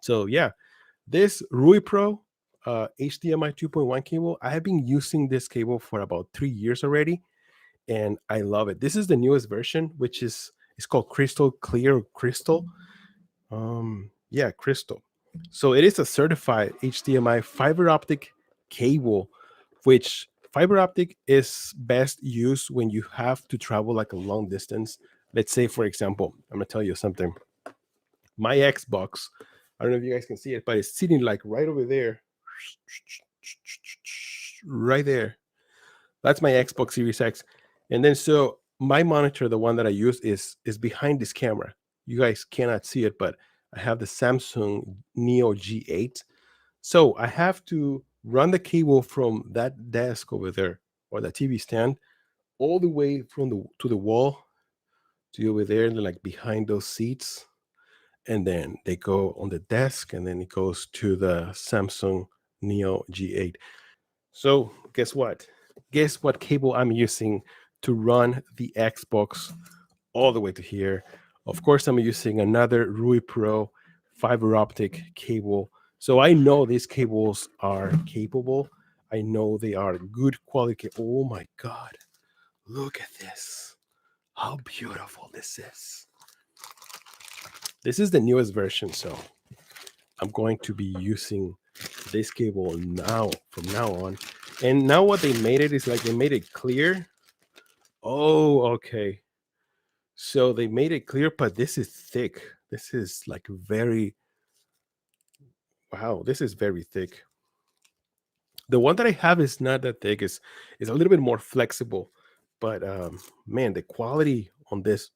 So yeah, this Ruipro HDMI 2.1 cable, I have been using this cable for about 3 years already, and I love it. This is the newest version, which is it's called Crystal Clear or Crystal. Yeah, Crystal. So it is a certified HDMI fiber optic cable, which fiber optic is best used when you have to travel like a long distance. Let's say, for example, I'm gonna tell you something. My Xbox, I don't know if you guys can see it, but it's sitting like right over there, right there. That's my Xbox Series X. And then so my monitor, the one that I use, is behind this camera. You guys cannot see it, but I have the Samsung Neo G8. So I have to run the cable from that desk over there or the TV stand all the way from the to the wall to over there, like behind those seats. And then they go on the desk, and then it goes to the Samsung Neo G8. So guess what? Guess what cable I'm using to run the Xbox all the way to here? Of course, I'm using another Rui Pro fiber optic cable. So I know these cables are capable. I know they are good quality. Oh my God. Look at this. How beautiful this is. This is the newest version. So I'm going to be using this cable now from now on. And now what they made it is like they made it clear. Oh, okay. So they made it clear, but this is thick. This is like very, wow, this is very thick. The one that I have is not that thick. It's a little bit more flexible. But man, the quality on this,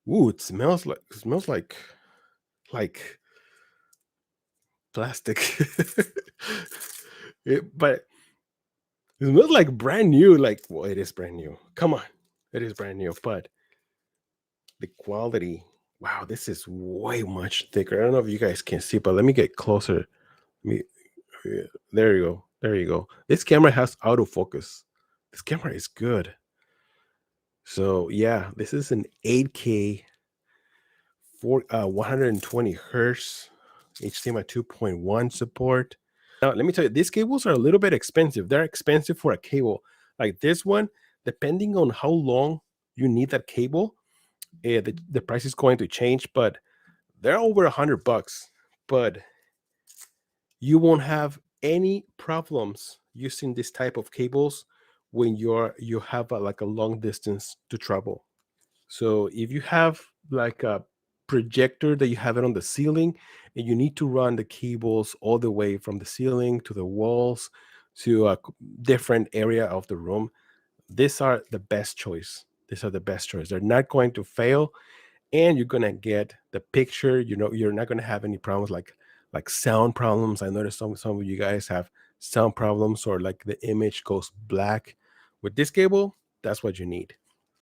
ooh, it smells like plastic. But it smells like brand new. Like, well, it is brand new. Come on. It is brand new. But the quality, wow, this is way much thicker. I don't know if you guys can see, but let me get closer. Me, yeah, there you go. There you go. This camera has autofocus. This camera is good. So yeah, this is an 8K for 120 hertz HDMI 2.1 support. Now, let me tell you, these cables are a little bit expensive. They're expensive for a cable like this one. Depending on how long you need that cable, the price is going to change. But they're over $100. But you won't have any problems using this type of cables when you have like a long distance to travel. So if you have like a projector that you have it on the ceiling and you need to run the cables all the way from the ceiling to the walls to a different area of the room, these are the best choice. These are the best choice. They're not going to fail, and you're gonna get the picture. You know, you're not gonna have any problems like sound problems. I noticed some of you guys have sound problems or like the image goes black. With this cable, that's what you need.